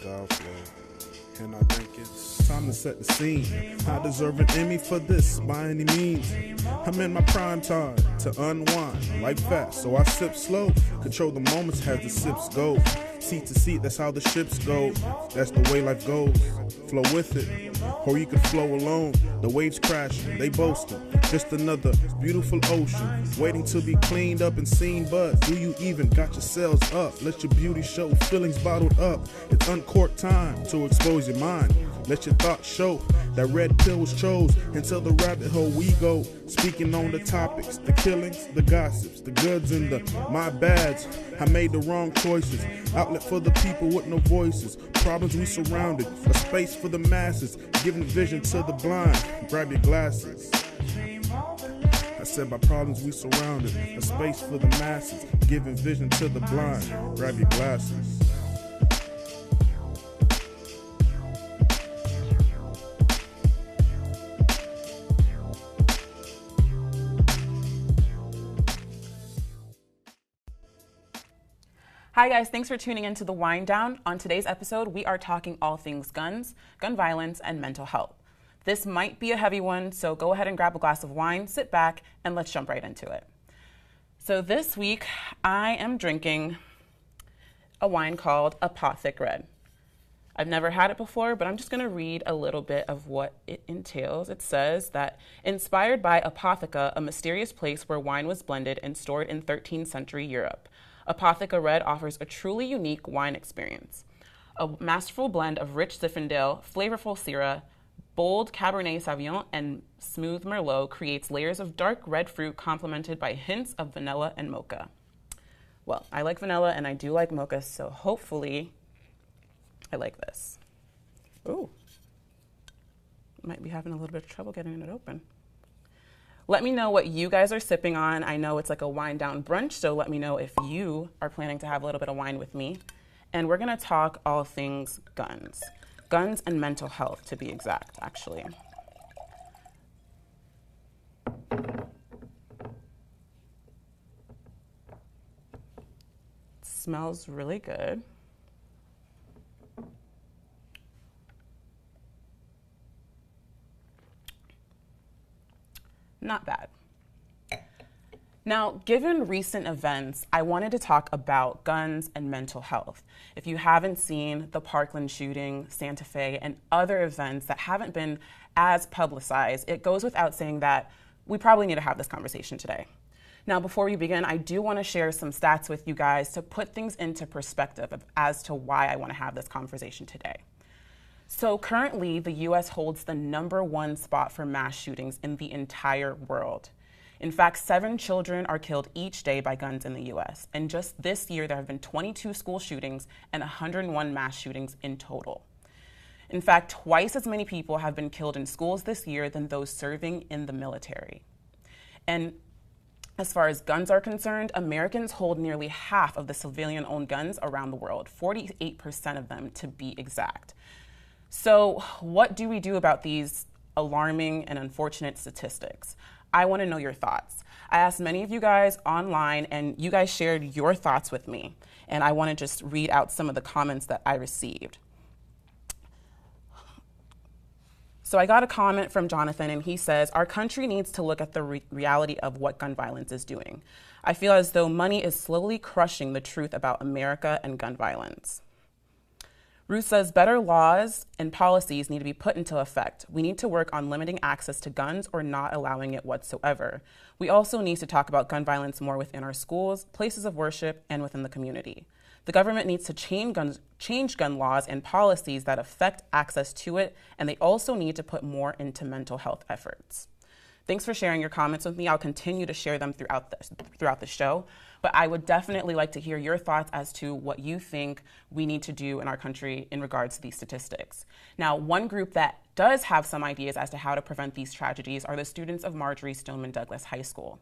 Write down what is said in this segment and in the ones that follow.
style flow. And I think it's time to set the scene. I deserve an Emmy for this by any means. I'm in my prime time to unwind, life fast, so I sip slow. Control the moments as the sips go. Seat to seat, that's how the ships go. That's the way life goes. Flow with it, or you could flow alone. The waves crashing, they boasting. Just another beautiful ocean, waiting to be cleaned up and seen. But do you even got your sails up? Let your beauty show, feelings bottled up. It's uncorked time to expose your mind. Let your thoughts show that red pill was chose. Until the rabbit hole we go. Speaking on the topics, the killings, the gossips, the goods and the my bads. I made the wrong choices. Outlet for the people with no voices. Problems we surrounded. A space for the masses. Giving vision to the blind. Grab your glasses. I said by problems we surrounded. A space for the masses. Giving vision to the blind. Grab your glasses. Hi guys, thanks for tuning in to The Wind Down. On today's episode, we are talking all things guns, gun violence, and mental health. This might be a heavy one, so go ahead and grab a glass of wine, sit back, and let's jump right into it. So this week, I am drinking a wine called Apothic Red. I've never had it before, but I'm just going to read a little bit of what it entails. It says that, inspired by Apotheca, a mysterious place where wine was blended and stored in 13th century Europe, Apothica Red offers a truly unique wine experience. A masterful blend of rich Zinfandel, flavorful Syrah, bold Cabernet Sauvignon, and smooth Merlot creates layers of dark red fruit complemented by hints of vanilla and mocha. Well, I like vanilla and I do like mocha, so hopefully I like this. Ooh, might be having a little bit of trouble getting it open. Let me know what you guys are sipping on. I know it's like a wind down brunch, so let me know if you are planning to have a little bit of wine with me. And we're gonna talk all things guns. Guns and mental health, to be exact, actually. It smells really good. Not bad. Now, given recent events, I wanted to talk about guns and mental health. If you haven't seen the Parkland shooting, Santa Fe, and other events that haven't been as publicized, it goes without saying that we probably need to have this conversation today. Now, before we begin, I do want to share some stats with you guys to put things into perspective as to why I want to have this conversation today. So currently, the U.S. holds the #1 spot for mass shootings in the entire world. In fact, 7 children are killed each day by guns in the U.S. And just this year, there have been 22 school shootings and 101 mass shootings in total. In fact, twice as many people have been killed in schools this year than those serving in the military. And as far as guns are concerned, Americans hold nearly half of the civilian-owned guns around the world, 48% of them to be exact. So what do we do about these alarming and unfortunate statistics? I want to know your thoughts. I asked many of you guys online, and you guys shared your thoughts with me. And I want to just read out some of the comments that I received. So I got a comment from Jonathan, and he says, our country needs to look at the reality of what gun violence is doing. I feel as though money is slowly crushing the truth about America and gun violence. Ruth says better laws and policies need to be put into effect. We need to work on limiting access to guns or not allowing it whatsoever. We also need to talk about gun violence more within our schools, places of worship, and within the community. The government needs to change gun laws and policies that affect access to it, and they also need to put more into mental health efforts. Thanks for sharing your comments with me. I'll continue to share them throughout the show. But I would definitely like to hear your thoughts as to what you think we need to do in our country in regards to these statistics. Now, one group that does have some ideas as to how to prevent these tragedies are the students of Marjory Stoneman Douglas High School.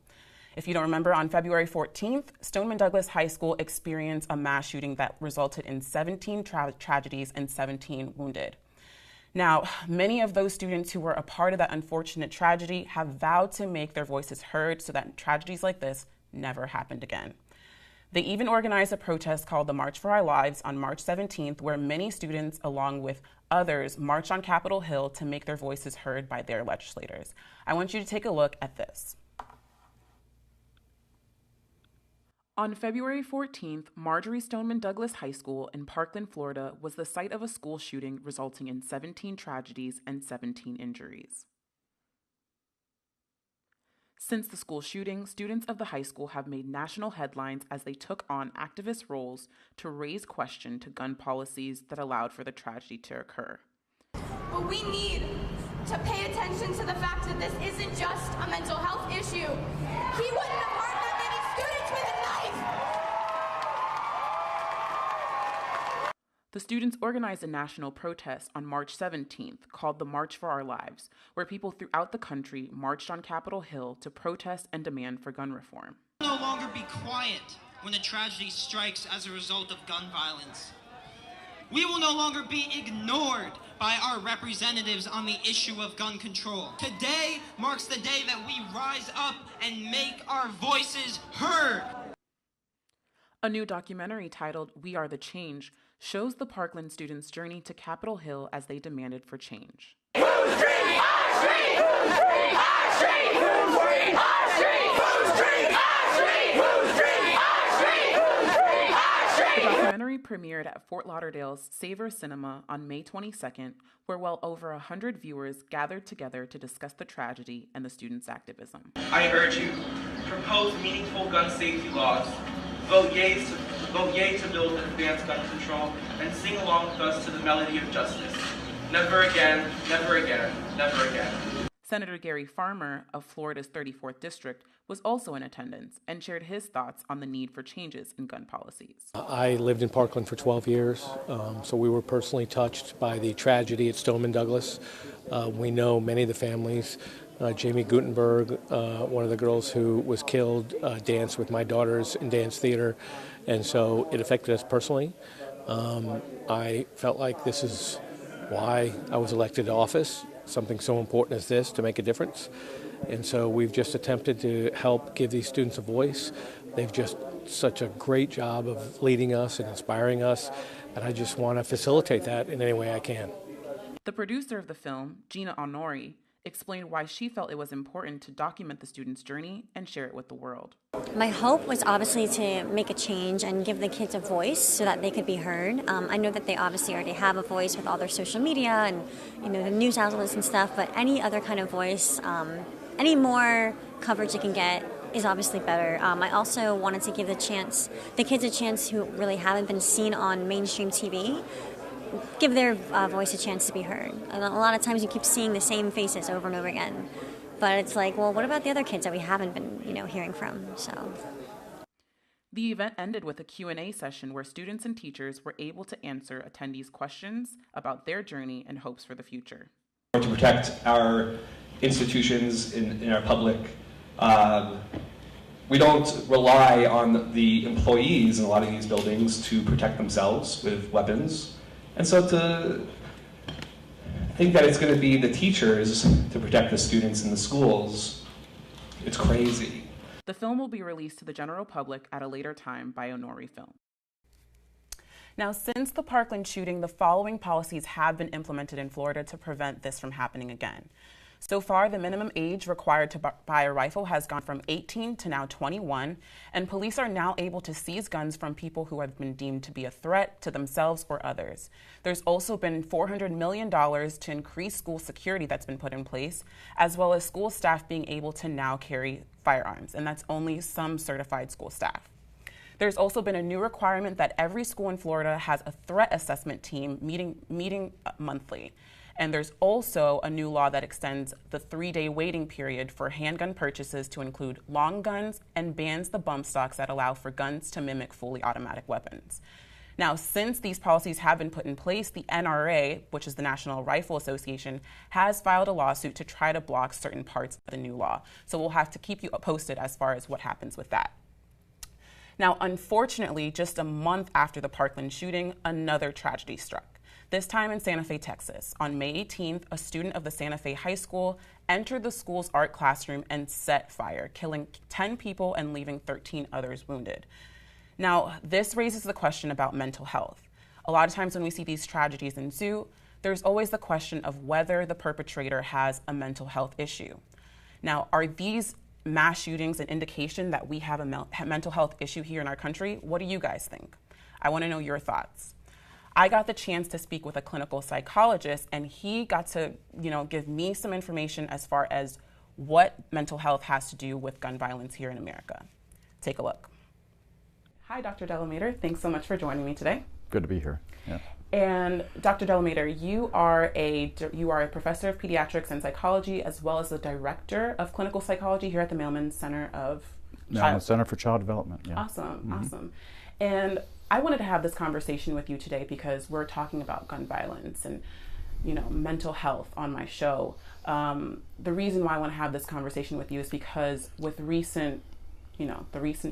If you don't remember, on February 14th, Stoneman Douglas High School experienced a mass shooting that resulted in 17 tragedies and 17 wounded. Now, many of those students who were a part of that unfortunate tragedy have vowed to make their voices heard so that tragedies like this never happened again. They even organized a protest called the March for Our Lives on March 17th, where many students, along with others, marched on Capitol Hill to make their voices heard by their legislators. I want you to take a look at this. On February 14th, Marjory Stoneman Douglas High School in Parkland, Florida, was the site of a school shooting resulting in 17 tragedies and 17 injuries. Since the school shooting, students of the high school have made national headlines as they took on activist roles to raise question to gun policies that allowed for the tragedy to occur. But we need to pay attention to the fact that this isn't just a mental health issue. He wouldn't have hurt that many students with a knife. The students organized a national protest on March 17th called the March for Our Lives, where people throughout the country marched on Capitol Hill to protest and demand for gun reform. We will no longer be quiet when a tragedy strikes as a result of gun violence. We will no longer be ignored by our representatives on the issue of gun control. Today marks the day that we rise up and make our voices heard. A new documentary titled We Are the Change shows the Parkland students' journey to Capitol Hill as they demanded for change. Who's free? Our street! Who's free? Our street! Who's free? Our street! Who's free? Our street! Who's free? Our street! Who's free? Our street! The documentary premiered at Fort Lauderdale's Savor Cinema on May 22nd, where well over 100 viewers gathered together to discuss the tragedy and the students' activism. I urge you, propose meaningful gun safety laws, vote yea to build and advance gun control, and sing along with us to the melody of justice. Never again, never again, never again. Senator Gary Farmer of Florida's 34th District was also in attendance and shared his thoughts on the need for changes in gun policies. I lived in Parkland for 12 years, so we were personally touched by the tragedy at Stoneman Douglas. We know many of the families. Jamie Gutenberg, one of the girls who was killed, danced with my daughters in dance theater, and so it affected us personally. I felt like this is why I was elected to office, something so important as this, to make a difference. And so we've just attempted to help give these students a voice. They've just such a great job of leading us and inspiring us, and I just want to facilitate that in any way I can. The producer of the film, Gina Honori, explained why she felt it was important to document the students' journey and share it with the world. My hope was obviously to make a change and give the kids a voice so that they could be heard. I know that they obviously already have a voice with all their social media and the news outlets and stuff, but any other kind of voice, any more coverage they can get is obviously better. I also wanted to give the kids a chance who really haven't been seen on mainstream TV, give their voice a chance to be heard. And a lot of times you keep seeing the same faces over and over again. But it's like, well, what about the other kids that we haven't been, hearing from? So the event ended with a Q&A session where students and teachers were able to answer attendees' questions about their journey and hopes for the future. To protect our institutions in our public, we don't rely on the employees in a lot of these buildings to protect themselves with weapons. And so to think that it's going to be the teachers to protect the students in the schools, it's crazy. The film will be released to the general public at a later time by Honori Film. Now, since the Parkland shooting, the following policies have been implemented in Florida to prevent this from happening again. So far, the minimum age required to buy a rifle has gone from 18 to now 21, and police are now able to seize guns from people who have been deemed to be a threat to themselves or others. There's also been $400 million to increase school security that's been put in place, as well as school staff being able to now carry firearms, and that's only some certified school staff. There's also been a new requirement that every school in Florida has a threat assessment team meeting monthly. And there's also a new law that extends the 3-day waiting period for handgun purchases to include long guns and bans the bump stocks that allow for guns to mimic fully automatic weapons. Now, since these policies have been put in place, the NRA, which is the National Rifle Association, has filed a lawsuit to try to block certain parts of the new law. So we'll have to keep you posted as far as what happens with that. Now, unfortunately, just a month after the Parkland shooting, another tragedy struck. This time in Santa Fe, Texas. On May 18th, a student of the Santa Fe High School entered the school's art classroom and set fire, killing 10 people and leaving 13 others wounded. Now, this raises the question about mental health. A lot of times when we see these tragedies ensue, there's always the question of whether the perpetrator has a mental health issue. Now, are these mass shootings an indication that we have a mental health issue here in our country? What do you guys think? I want to know your thoughts. I got the chance to speak with a clinical psychologist, and he got to, give me some information as far as what mental health has to do with gun violence here in America. Take a look. Hi, Dr. Delamater. Thanks so much for joining me today. Good to be here. Yeah. And Dr. Delamater, you are a professor of pediatrics and psychology, as well as the director of clinical psychology here at the Mailman Center Center for Child Development. Yeah. Awesome, awesome. And I wanted to have this conversation with you today because we're talking about gun violence and, mental health on my show. The reason why I want to have this conversation with you is because with the recent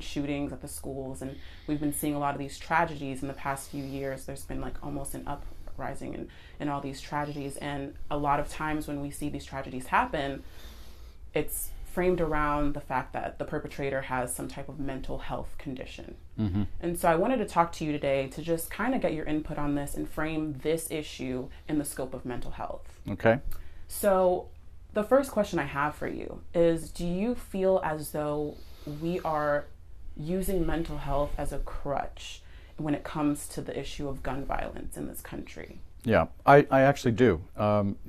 shootings at the schools, and we've been seeing a lot of these tragedies in the past few years. There's been like almost an uprising in all these tragedies. And a lot of times when we see these tragedies happen, it's framed around the fact that the perpetrator has some type of mental health condition. Mm-hmm. And so I wanted to talk to you today to just kind of get your input on this and frame this issue in the scope of mental health. Okay. So the first question I have for you is, do you feel as though we are using mental health as a crutch when it comes to the issue of gun violence in this country? Yeah, I actually do.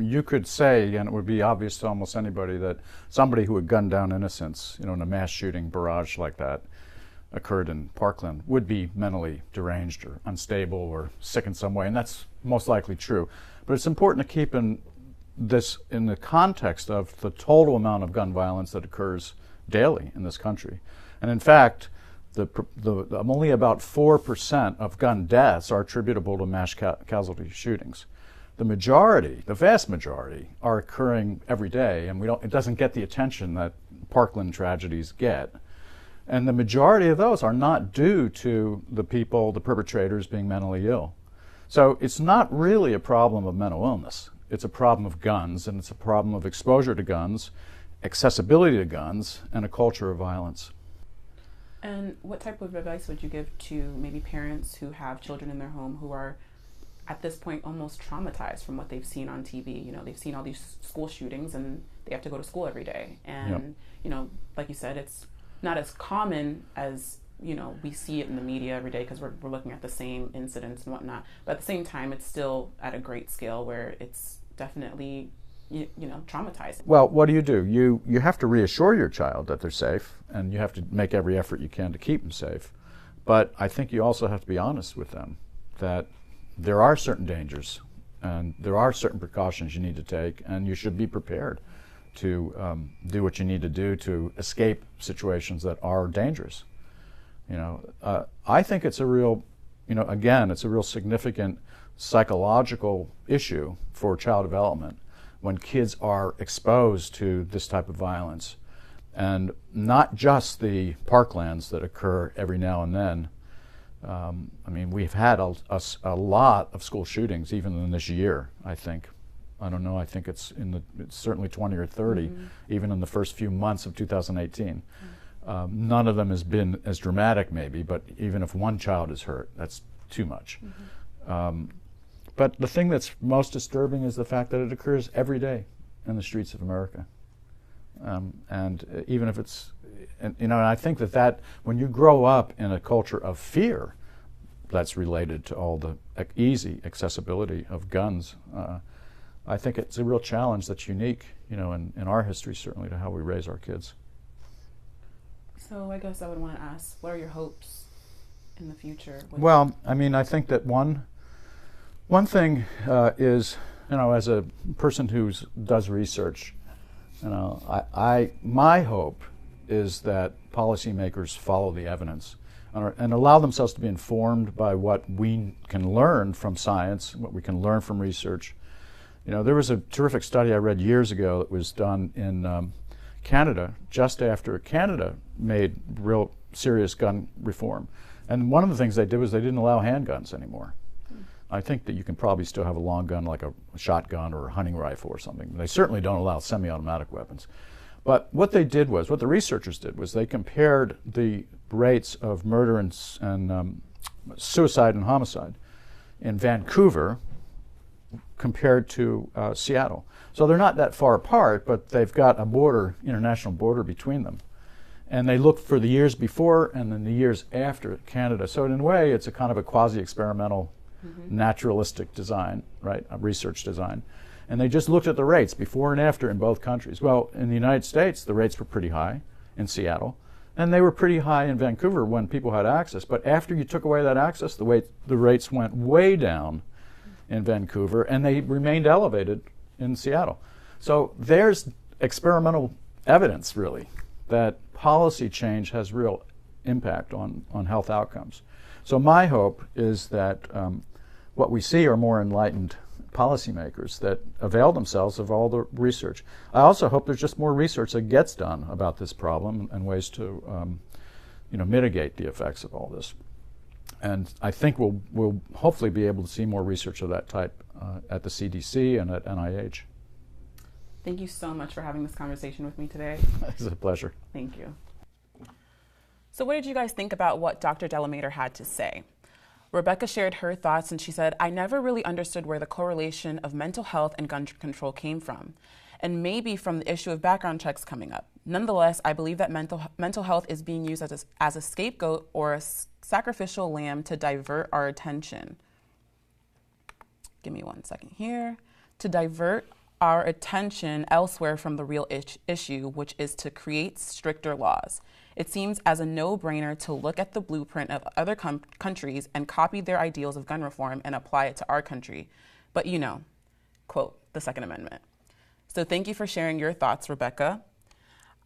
You could say, and it would be obvious to almost anybody, that somebody who would gun down innocents, in a mass shooting barrage like that occurred in Parkland, would be mentally deranged or unstable or sick in some way, and that's most likely true. But it's important to keep this in the context of the total amount of gun violence that occurs daily in this country. And in fact, only about 4% of gun deaths are attributable to mass casualty shootings. The vast majority, are occurring every day, and it doesn't get the attention that Parkland tragedies get. And the majority of those are not due to the perpetrators being mentally ill. So it's not really a problem of mental illness. It's a problem of guns, and it's a problem of exposure to guns, accessibility to guns, and a culture of violence. And what type of advice would you give to maybe parents who have children in their home who are at this point almost traumatized from what they've seen on TV? They've seen all these school shootings and they have to go to school every day. And, like you said, it's not as common as, we see it in the media every day because we're looking at the same incidents and whatnot. But at the same time, it's still at a great scale where it's definitely traumatizing. Well, what do? You have to reassure your child that they're safe, and you have to make every effort you can to keep them safe. But I think you also have to be honest with them that there are certain dangers and there are certain precautions you need to take, and you should be prepared to do what you need to do to escape situations that are dangerous. I think it's a real, it's a real significant psychological issue for child development when kids are exposed to this type of violence, and not just the Parklands that occur every now and then. We've had a lot of school shootings even in this year, I think. I don't know, I think it's certainly 20 or 30, even in the first few months of 2018. None of them has been as dramatic maybe, but even if one child is hurt, that's too much. But the thing that's most disturbing is the fact that it occurs every day in the streets of America. And even if it's, and I think that when you grow up in a culture of fear that's related to all the easy accessibility of guns, I think it's a real challenge that's unique, in our history, certainly, to how we raise our kids. So I guess I would want to ask, what are your hopes in the future? Well, I think that one thing is, as a person who does research, my hope is that policymakers follow the evidence and allow themselves to be informed by what we can learn from science, what we can learn from research. There was a terrific study I read years ago that was done in Canada, just after Canada made real serious gun reform. And one of the things they did was they didn't allow handguns anymore. I think that you can probably still have a long gun like a shotgun or a hunting rifle or something. They certainly don't allow semi-automatic weapons. But what the researchers did was they compared the rates of murder and suicide and homicide in Vancouver compared to Seattle. So they're not that far apart, but they've got a border, international border between them. And they looked for the years before and then the years after Canada. So in a way, it's a kind of a quasi-experimental, naturalistic design, right, a research design. And they just looked at the rates before and after in both countries. Well, in the United States, the rates were pretty high in Seattle, and they were pretty high in Vancouver when people had access. But after you took away that access, the rates went way down in Vancouver, and they remained elevated in Seattle. So there's experimental evidence, really, that policy change has real impact on health outcomes. So my hope is that what we see are more enlightened policymakers that avail themselves of all the research. I also hope there's just more research that gets done about this problem and ways to mitigate the effects of all this. And I think we'll hopefully be able to see more research of that type at the CDC and at NIH. Thank you so much for having this conversation with me today. It's a pleasure. Thank you. So what did you guys think about what Dr. Delamater had to say? Rebecca shared her thoughts, and she said, I never really understood where the correlation of mental health and gun control came from, and maybe from the issue of background checks coming up. Nonetheless, I believe that mental health is being used as a scapegoat or a sacrificial lamb to divert our attention. Give me 1 second here. To divert our attention elsewhere from the real issue, which is to create stricter laws. It seems as a no-brainer to look at the blueprint of other countries and copy their ideals of gun reform and apply it to our country. But quote, the Second Amendment. So thank you for sharing your thoughts, Rebecca.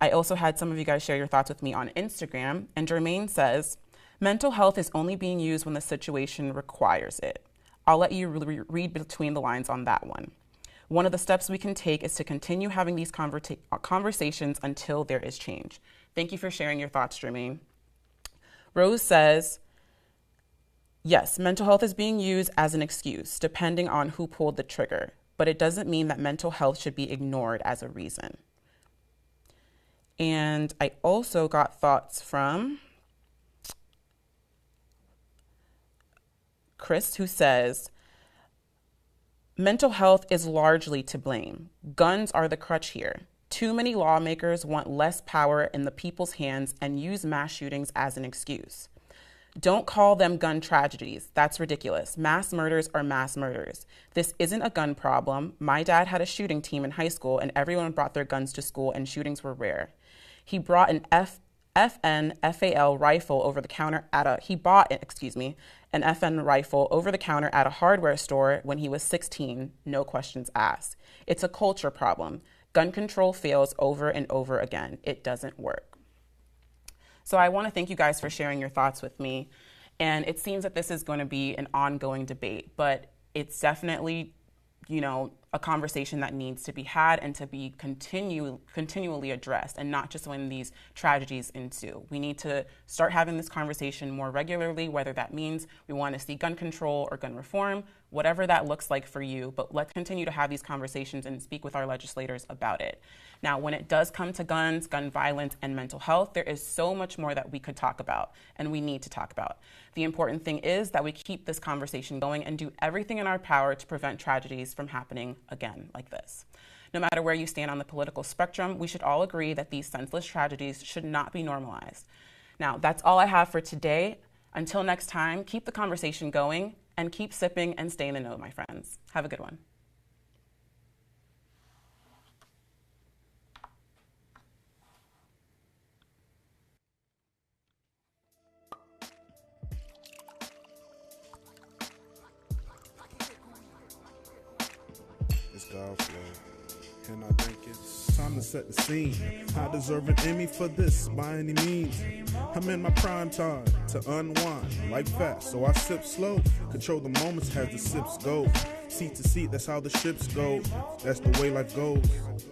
I also had some of you guys share your thoughts with me on Instagram, and Jermaine says, mental health is only being used when the situation requires it. I'll let you read between the lines on that one. One of the steps we can take is to continue having these conversations until there is change. Thank you for sharing your thoughts, Jermaine. Rose says, yes, mental health is being used as an excuse, depending on who pulled the trigger, but it doesn't mean that mental health should be ignored as a reason. And I also got thoughts from Chris, who says, mental health is largely to blame. Guns are the crutch here. Too many lawmakers want less power in the people's hands and use mass shootings as an excuse. Don't call them gun tragedies. That's ridiculous. Mass murders are mass murders. This isn't a gun problem. My dad had a shooting team in high school, and everyone brought their guns to school, and shootings were rare. He brought an FN FAL rifle over the counter at a, he bought, excuse me, an FN rifle over the counter at a hardware store when he was 16, no questions asked. It's a culture problem. Gun control fails over and over again. It doesn't work. So I want to thank you guys for sharing your thoughts with me. And it seems that this is going to be an ongoing debate, but it's definitely, a conversation that needs to be had and to be continually addressed, and not just when these tragedies ensue. We need to start having this conversation more regularly, whether that means we want to see gun control or gun reform, whatever that looks like for you, but let's continue to have these conversations and speak with our legislators about it. Now, when it does come to guns, gun violence, and mental health, there is so much more that we could talk about and we need to talk about. The important thing is that we keep this conversation going and do everything in our power to prevent tragedies from happening again like this. No matter where you stand on the political spectrum, we should all agree that these senseless tragedies should not be normalized. Now, that's all I have for today. Until next time, keep the conversation going and keep sipping and stay in the know, my friends. Have a good one. It's God flow, and I think it's time to set the scene. I deserve an Emmy for this by any means. I'm in my prime time to unwind, like fast, so I sip slow. Control the moments as the sips go. Seat to seat, that's how the ships go. That's the way life goes.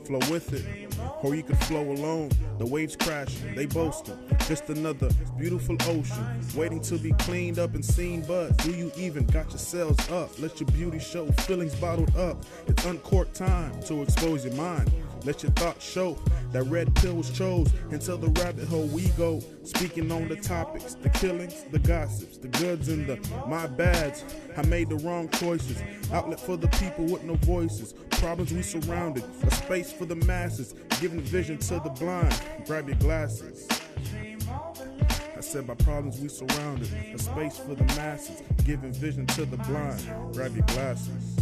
Flow with it, or you can flow alone. The waves crashing, they boasting. Just another beautiful ocean, waiting to be cleaned up and seen. But do you even got your cells up? Let your beauty show, feelings bottled up. It's uncorked time to expose your mind. Let your thoughts show That red pill was chose, into the rabbit hole we go. Speaking on the topics, the killings, the gossips, the goods and the my bads. I made the wrong choices. Outlet for the people with no voices. Problems we surrounded. A space for the masses. Giving vision to the blind. Grab your glasses. I said by problems we surrounded. A space for the masses. Giving vision to the blind. Grab your glasses.